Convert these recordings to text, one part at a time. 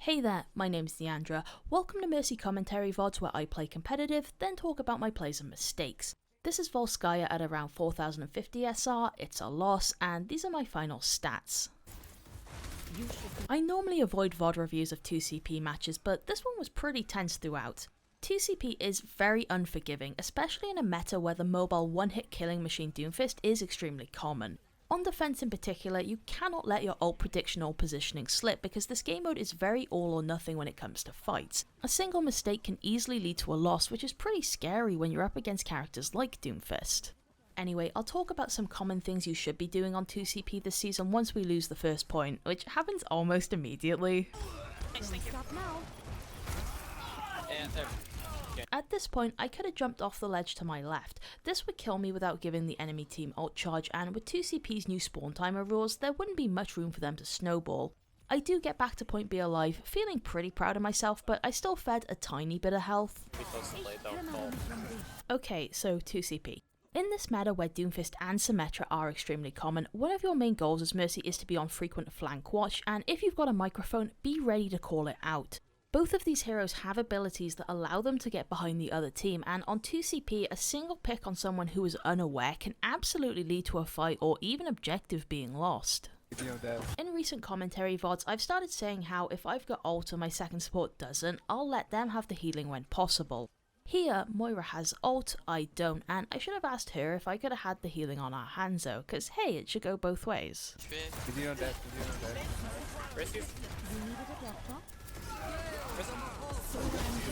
Hey there, my name's Niandra. Welcome to Mercy Commentary VODs where I play competitive, then talk about my plays and mistakes. This is Volskaya at around 4050 SR, it's a loss, and these are my final stats. I normally avoid VOD reviews of 2CP matches, but this one was pretty tense throughout. 2CP is very unforgiving, especially in a meta where the mobile one-hit killing machine Doomfist is extremely common. On defense in particular, you cannot let your ult prediction or positioning slip because this game mode is very all or nothing when it comes to fights. A single mistake can easily lead to a loss, which is pretty scary when you're up against characters like Doomfist. Anyway, I'll talk about some common things you should be doing on 2CP this season once we lose the first point, which happens almost immediately. At this point, I could have jumped off the ledge to my left. This would kill me without giving the enemy team ult charge, and with 2CP's new spawn timer rules, there wouldn't be much room for them to snowball. I do get back to point B alive, feeling pretty proud of myself, but I still fed a tiny bit of health. Okay, so 2CP. In this meta where Doomfist and Symmetra are extremely common, one of your main goals as Mercy is to be on frequent flank watch, and if you've got a microphone, be ready to call it out. Both of these heroes have abilities that allow them to get behind the other team, and on 2CP, a single pick on someone who is unaware can absolutely lead to a fight or even objective being lost. In recent commentary VODs, I've started saying how if I've got ult and my second support doesn't, I'll let them have the healing when possible. Here, Moira has ult, I don't, and I should have asked her if I could have had the healing on our Hanzo, cause hey, it should go both ways.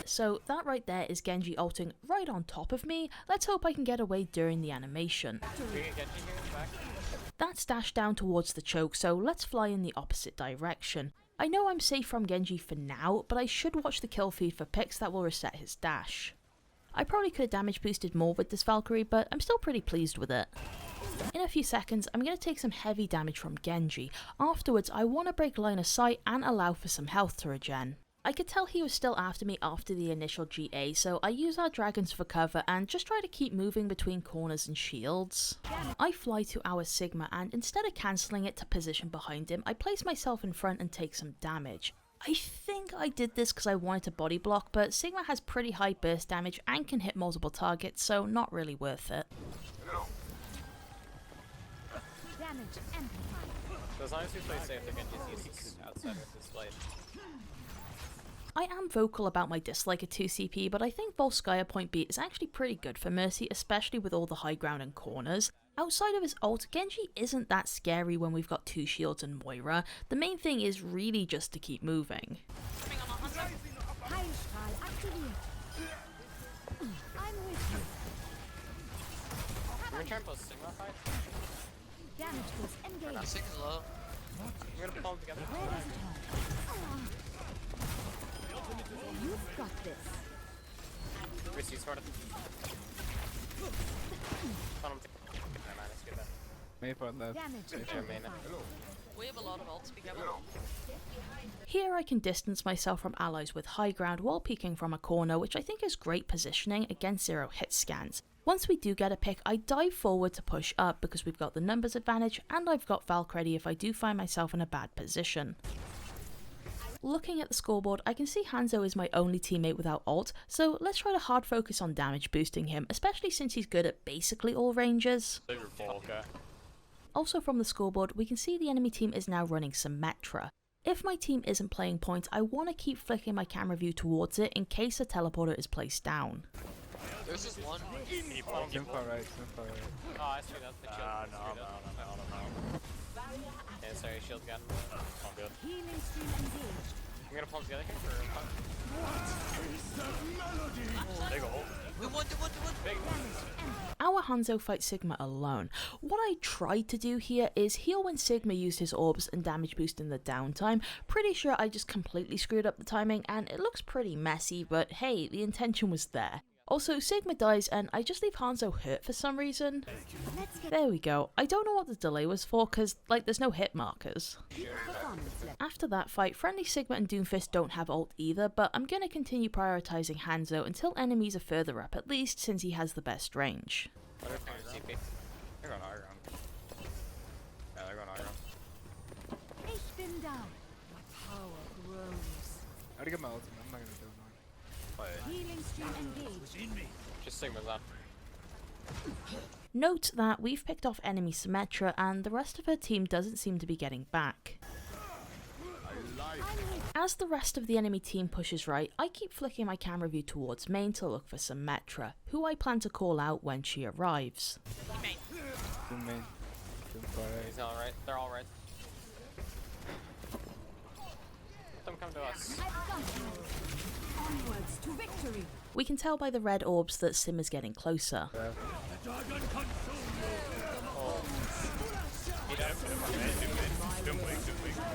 So that right there is Genji ulting right on top of me. Let's hope I can get away during the animation. That's dashed down towards the choke, so let's fly in the opposite direction. I know I'm safe from Genji for now, but I should watch the kill feed for picks that will reset his dash. I probably could have damage boosted more with this Valkyrie, but I'm still pretty pleased with it. In a few seconds, I'm going to take some heavy damage from Genji. Afterwards, I want to break line of sight and allow for some health to regen. I could tell he was still after me after the initial GA, so I use our dragons for cover and just try to keep moving between corners and shields. I fly to our Sigma and instead of cancelling it to position behind him, I place myself in front and take some damage. I think I did this because I wanted to body block, but Sigma has pretty high burst damage and can hit multiple targets, so not really worth it. So as long as you play safe, they can just use outside of this blade. I am vocal about my dislike of 2CP, but I think Volskaya point B is actually pretty good for Mercy, especially with all the high ground and corners. Outside of his ult, Genji isn't that scary when we've got two shields and Moira. The main thing is really just to keep moving. Return post Sigma fight. Damage boost engaged. Sigma's low. We're gonna pull them together. You've got this. Risk you sort of. Damage. We have a lot of ults, be careful. Here I can distance myself from allies with high ground while peeking from a corner, which I think is great positioning against zero hit scans. Once we do get a pick, I dive forward to push up because we've got the numbers advantage and I've got Valk ready if I do find myself in a bad position. Looking at the scoreboard, I can see Hanzo is my only teammate without ult, so let's try to hard focus on damage boosting him, especially since he's good at basically all ranges. Also from the scoreboard, we can see the enemy team is now running Symmetra. If my team isn't playing point, I want to keep flicking my camera view towards it in case a teleporter is placed down. There's just one. Oh, I see that's the shield. No. Yeah, sorry, shield gun. All good. Healing stream engaged. I'm gonna pull them together here for big ult. We won. Big Our Hanzo fights Sigma alone. What I tried to do here is heal when Sigma used his orbs and damage boost in the downtime. Pretty sure I just completely screwed up the timing and it looks pretty messy, but hey, the intention was there. Also, Sigma dies and I just leave Hanzo hurt for some reason. There we go. I don't know what the delay was for because, like, there's no hit markers. After that fight, friendly Sigma and Doomfist don't have ult either, but I'm gonna continue prioritizing Hanzo until enemies are further up at least, since he has the best range. They're going high ground. Yeah, they're going high ground. Ich bin down. My power grows. already got my ultimate. I'm not gonna do it. Healing stream engaged. Just Sigma's on. Note that we've picked off enemy Symmetra and the rest of her team doesn't seem to be getting back. As the rest of the enemy team pushes right, I keep flicking my camera view towards main to look for Symmetra, who I plan to call out when she arrives. Doom main. Doom far right. He's alright. They're all right. Let them come to us. I've got you. Onwards to victory. We can tell by the red orbs that Sim is getting closer. Yeah.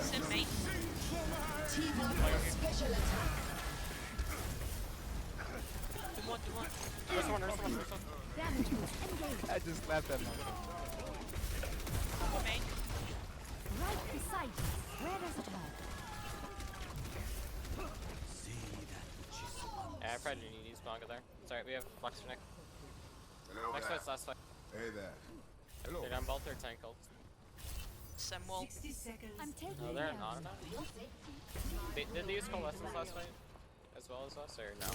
Sim mate. Do one. There's one. Damage boost engaged. I just slapped that monkey. Main. Right beside you. Where does it hurt? Yeah, I probably need these Blanca there. Sorry, we have Flux for Nick. Next fight's last fight. Hey there. Hello. They're down both their tank ults. Sim wall. I'm taking No, it they're down. not enough. Did they use Coalescence last fight? As well as us, or no?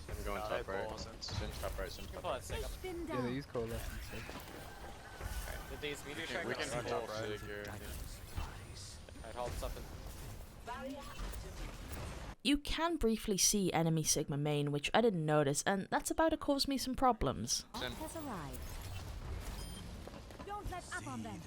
Sim going top right. Sim's top right, Sim's You can top pull right. that Sig up. Been Yeah, down. they use coalescence. So. Alright, did they use meteor strike? We can Alright, pull Sig here. hold this up and You can briefly see enemy Sigma main, which I didn't notice, and that's about to cause me some problems. Has arrived. Don't let up on them.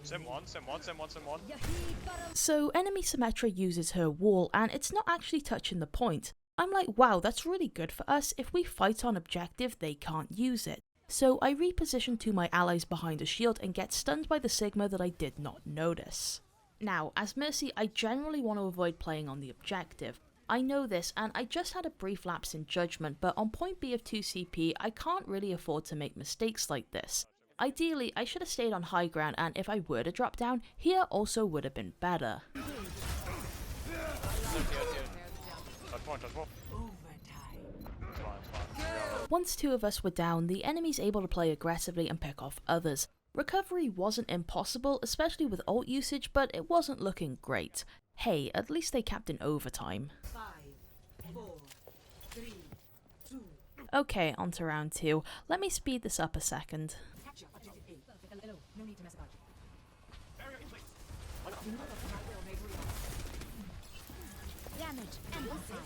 Sim 1. Yahid Baral. So enemy Symmetra uses her wall, and it's not actually touching the point. I'm like, wow, that's really good for us. If we fight on objective, they can't use it. So I reposition to my allies behind a shield and get stunned by the Sigma that I did not notice. Now, as Mercy, I generally want to avoid playing on the objective. I know this, and I just had a brief lapse in judgment, but on point B of 2 CP, I can't really afford to make mistakes like this. Ideally, I should have stayed on high ground, and if I were to drop down, here also would have been better. Once two of us were down, the enemy's able to play aggressively and pick off others. Recovery wasn't impossible, especially with ult usage, but it wasn't looking great. Hey, at least they kept in overtime. 5, 4, 3, 2. Okay, on to round 2. Let me speed this up a second. Capture objective A. Hello, no need to mess about. Damage amplified.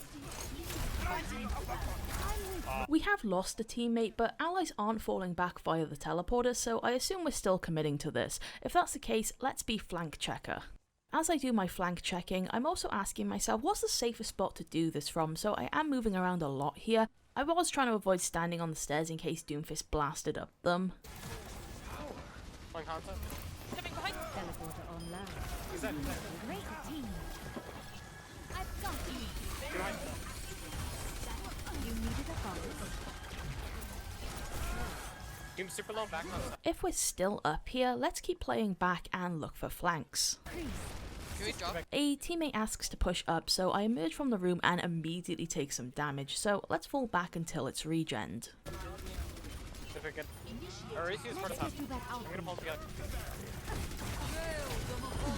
We have lost a teammate, but allies aren't falling back via the teleporter, so I assume we're still committing to this. If that's the case, let's be flank checker. As I do my flank checking, I'm also asking myself what's the safest spot to do this from, so I am moving around a lot here. I was trying to avoid standing on the stairs in case Doomfist blasted up them. one concept. Coming behind. Teleporter online. Who's that? Great team. I've got you. You needed a bonus. Team super low back on top. If we're still up here, let's keep playing back and look for flanks. Crease. Can we drop? A teammate asks to push up, so I emerge from the room and immediately take some damage, so let's fall back until it's regened. If we can. Or is use for the top. Let's do that out. I'm gonna pull together.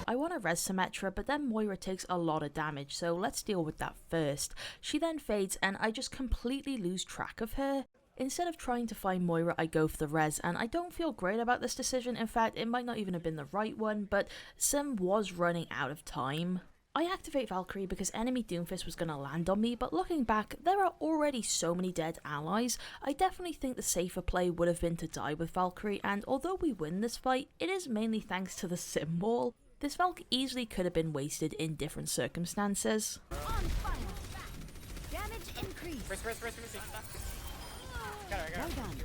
I want to res Symmetra, but then Moira takes a lot of damage, so let's deal with that first. She then fades and I just completely lose track of her. Instead of trying to find Moira, I go for the res, and I don't feel great about this decision. In fact, it might not even have been the right one, but Sim was running out of time. I activate Valkyrie because enemy Doomfist was going to land on me, but looking back, there are already so many dead allies. I definitely think the safer play would have been to die with Valkyrie, and although we win this fight, it is mainly thanks to the Sim wall. This Valk easily could have been wasted in different circumstances. On fire. Damage increase. Race. Got it. Well done.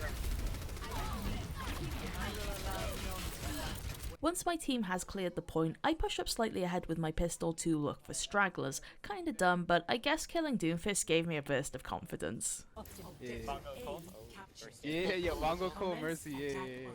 Once my team has cleared the point, I push up slightly ahead with my pistol to look for stragglers. Kinda dumb, but I guess killing Doomfist gave me a burst of confidence. Yeah, Wango Cole, Mercy, yeah.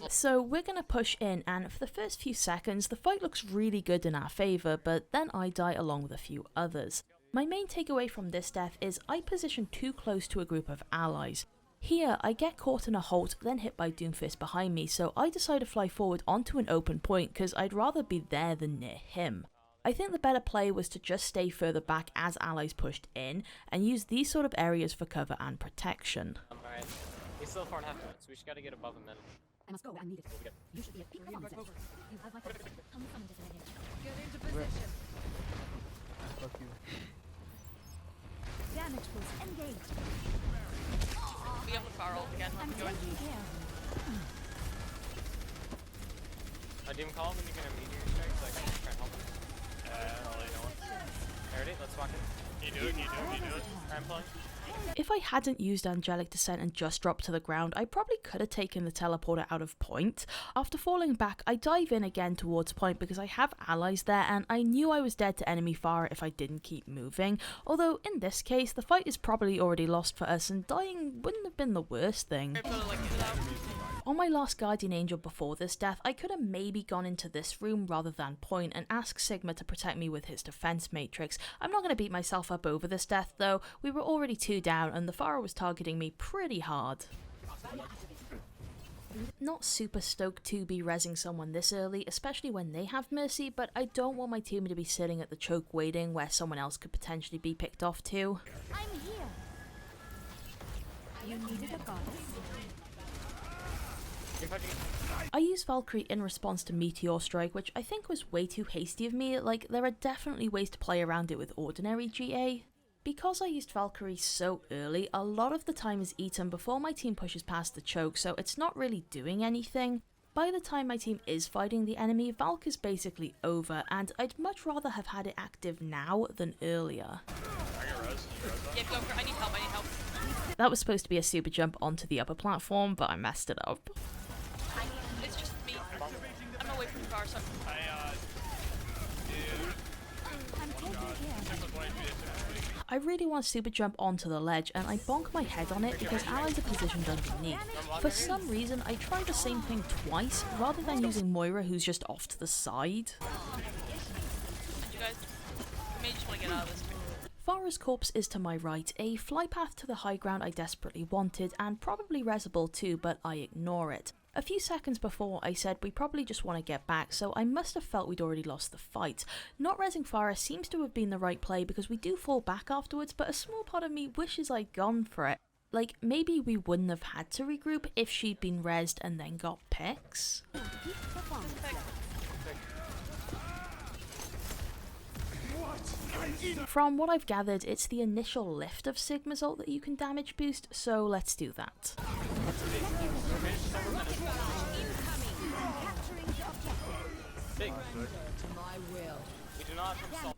So we're gonna push in, and for the first few seconds, the fight looks really good in our favour, but then I die along with a few others. My main takeaway from this death is I position too close to a group of allies. Here, I get caught in a halt, then hit by Doomfist behind me, so I decide to fly forward onto an open point because I'd rather be there than near him. I think the better play was to just stay further back as allies pushed in, and use these sort of areas for cover and protection. Alright, he's still 4.5 minutes, we just gotta get above a minute. I must go. I'm needed. You should be at peak performance. You have my focus. Come summon to the Get into position. Fuck you. Damage boost engaged. We have the fire ult again. I'm Go in. taking care. Doom call when you're gonna meteor strike so I can try and help him. I'll let you know. Alrighty, let's walk in. Can you do it? Can you do it? I'm pulling. If I hadn't used Angelic Descent and just dropped to the ground, I probably could have taken the teleporter out of point. After falling back, I dive in again towards point because I have allies there and I knew I was dead to enemy fire if I didn't keep moving. Although in this case, the fight is probably already lost for us and dying wouldn't have been the worst thing. On my last Guardian Angel before this death, I could have maybe gone into this room rather than point and asked Sigma to protect me with his defense matrix. I'm not going to beat myself up over this death though, we were already 2 down and the Pharah was targeting me pretty hard. Not super stoked to be rezzing someone this early, especially when they have Mercy, but I don't want my team to be sitting at the choke waiting where someone else could potentially be picked off too. I'm here. You needed a goddess. I used Valkyrie in response to Meteor Strike, which I think was way too hasty of me. Like, there are definitely ways to play around it with ordinary GA. Because I used Valkyrie so early, a lot of the time is eaten before my team pushes past the choke, so it's not really doing anything. By the time my team is fighting the enemy, Valk is basically over, and I'd much rather have had it active now than earlier. Yeah, go for it. I need help. I need help. That was supposed to be a super jump onto the upper platform, but I messed it up. It's just me. I'm away from the car, so I'm taking care. I really want to super jump onto the ledge and I bonk my head on it because allies are positioned underneath. For some reason I tried the same thing twice rather than using Moira who's just off to the side. you guys may just want to get out of this. Pharah's corpse is to my right, a fly path to the high ground I desperately wanted and probably resable too, but I ignore it. A few seconds before I said we probably just want to get back, so I must have felt we'd already lost the fight. Not rezzing Pharah seems to have been the right play because we do fall back afterwards, but a small part of me wishes I'd gone for it. Like, maybe we wouldn't have had to regroup if she'd been rezzed and then got picks. Peak performance. From what I've gathered, it's the initial lift of Sigma's ult that you can damage boost, so let's do that.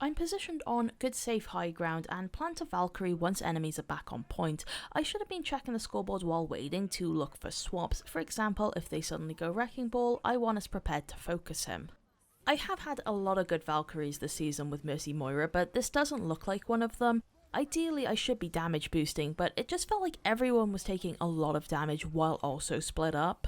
I'm positioned on good safe high ground and plant a Valkyrie once enemies are back on point. I should have been checking the scoreboard while waiting to look for swaps. For example, if they suddenly go Wrecking Ball, I want us prepared to focus him. I have had a lot of good Valkyries this season with Mercy Moira, but this doesn't look like one of them. Ideally, I should be damage boosting, but it just felt like everyone was taking a lot of damage while also split up.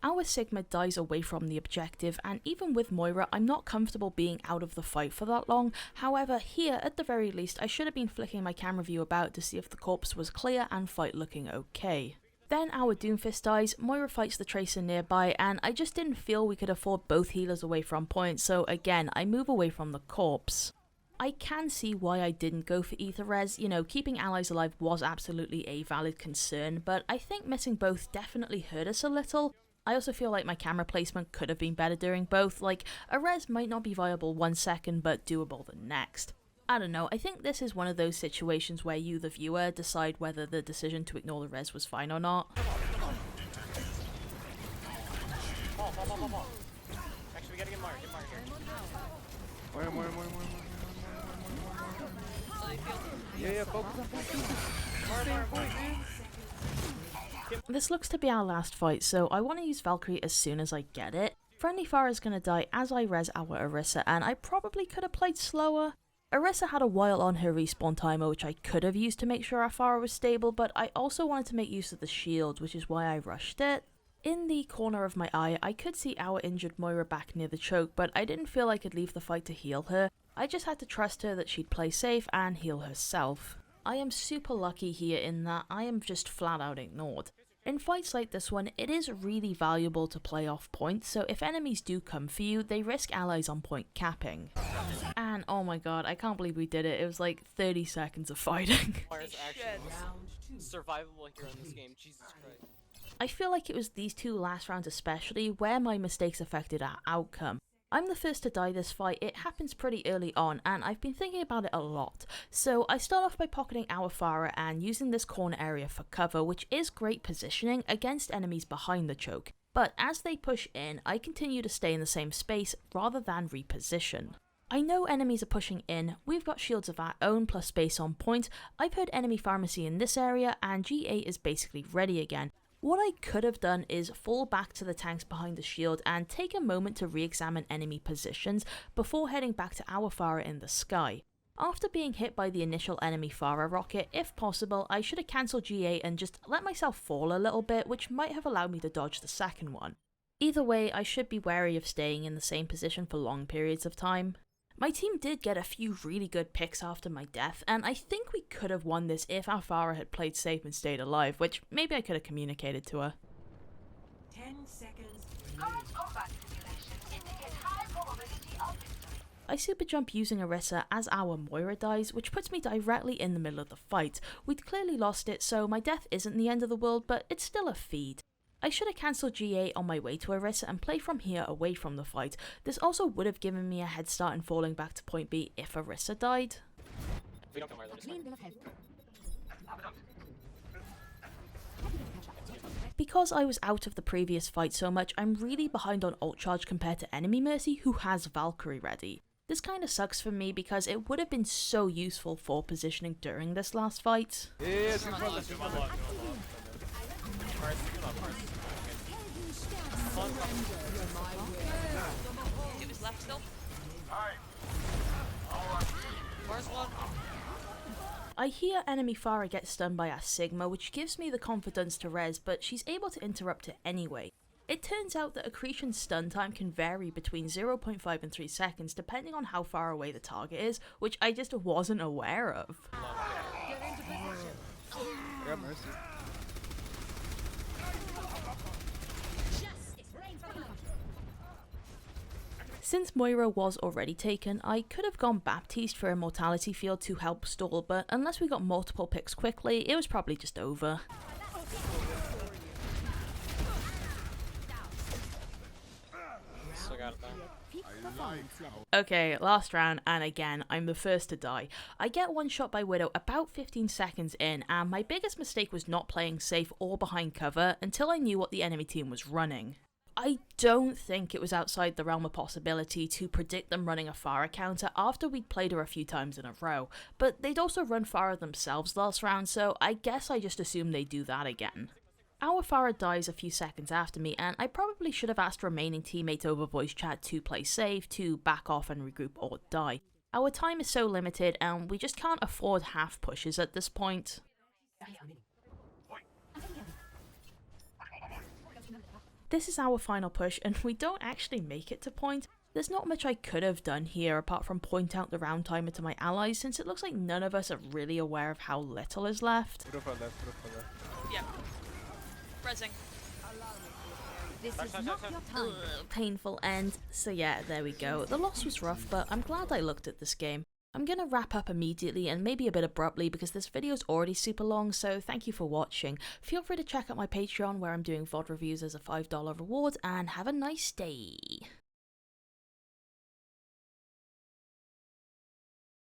Our Sigma dies away from the objective, and even with Moira, I'm not comfortable being out of the fight for that long. However, here, at the very least, I should have been flicking my camera view about to see if the corpse was clear and fight looking okay. Then our Doomfist dies, Moira fights the Tracer nearby, and I just didn't feel we could afford both healers away from point, so again, I move away from the corpse. I can see why I didn't go for Ether Res, you know, keeping allies alive was absolutely a valid concern, but I think missing both definitely hurt us a little. I also feel like my camera placement could have been better during both, like, a res might not be viable 1 second but doable the next. I don't know, I think this is one of those situations where you, the viewer, decide whether the decision to ignore the res was fine or not. Actually, we gotta get Mario here. More. Yeah, focus on This looks to be our last fight, so I want to use Valkyrie as soon as I get it. Friendly Pharah is going to die as I res our Orisa, and I probably could have played slower. Orisa had a while on her respawn timer which I could have used to make sure our Pharah was stable, but I also wanted to make use of the shield, which is why I rushed it. In the corner of my eye, I could see our injured Moira back near the choke, but I didn't feel I could leave the fight to heal her. I just had to trust her that she'd play safe and heal herself. I am super lucky here in that I am just flat out ignored. In fights like this one, it is really valuable to play off point, so if enemies do come for you, they risk allies on point capping. And oh my god, I can't believe we did it. It was like 30 seconds of fighting. Fire's actually survivable here in this game, Jesus Christ. I feel like it was these two last rounds especially where my mistakes affected our outcome. I'm the first to die this fight. It happens pretty early on and I've been thinking about it a lot. So I start off by pocketing our Pharah and using this corner area for cover, which is great positioning against enemies behind the choke. But as they push in, I continue to stay in the same space rather than reposition. I know enemies are pushing in, we've got shields of our own plus space on point, I've heard enemy pharmacy in this area and G8 is basically ready again. What I could have done is fall back to the tanks behind the shield and take a moment to re-examine enemy positions before heading back to our Pharah in the sky. After being hit by the initial enemy Pharah rocket, if possible, I should have cancelled G8 and just let myself fall a little bit, which might have allowed me to dodge the second one. Either way, I should be wary of staying in the same position for long periods of time. My team did get a few really good picks after my death, and I think we could have won this if our Pharah had played safe and stayed alive, which maybe I could have communicated to her. 10 seconds. I super jump using Orisa as our Moira dies, which puts me directly in the middle of the fight. We'd clearly lost it, so my death isn't the end of the world, but it's still a feed. I should have cancelled G8 on my way to Orisa and play from here away from the fight. This also would have given me a head start in falling back to point B if Orisa died. If we don't come early, that's Clean fine. bill of health. Because I was out of the previous fight so much, I'm really behind on ult charge compared to enemy Mercy who has Valkyrie ready. This kinda sucks for me because it would have been so useful for positioning during this last fight. Yeah, too far, too far. He was left still. Where's one? I hear enemy Pharah get stunned by our Sigma, which gives me the confidence to res, but she's able to interrupt it anyway. It turns out that accretion stun time can vary between 0.5 and 3 seconds depending on how far away the target is, which I just wasn't aware of. I got Mercy. Since Moira was already taken, I could have gone Baptiste for Immortality Field to help stall, but unless we got multiple picks quickly, it was probably just over. Still got it though. Peak performance level. Okay, last round, and again, I'm the first to die. I get one shot by Widow about 15 seconds in, and my biggest mistake was not playing safe or behind cover until I knew what the enemy team was running. I don't think it was outside the realm of possibility to predict them running a Pharah counter after we'd played her a few times in a row, but they'd also run Pharah themselves last round, so I guess I just assumed they'd do that again. Our Pharah dies a few seconds after me, and I probably should have asked remaining teammates over voice chat to play safe, to back off and regroup or die. Our time is so limited, and we just can't afford half pushes at this point. This is our final push, and we don't actually make it to point. There's not much I could have done here apart from point out the round timer to my allies, since it looks like none of us are really aware of how little is left. Put up our left, put up our left. Yeah. Rezzing. This is not your time. Painful end. So yeah, there we go. The loss was rough, but I'm glad I looked at this game. I'm gonna wrap up immediately and maybe a bit abruptly because this video's already super long, so thank you for watching. Feel free to check out my Patreon where I'm doing VOD reviews as a $5 reward, and have a nice day.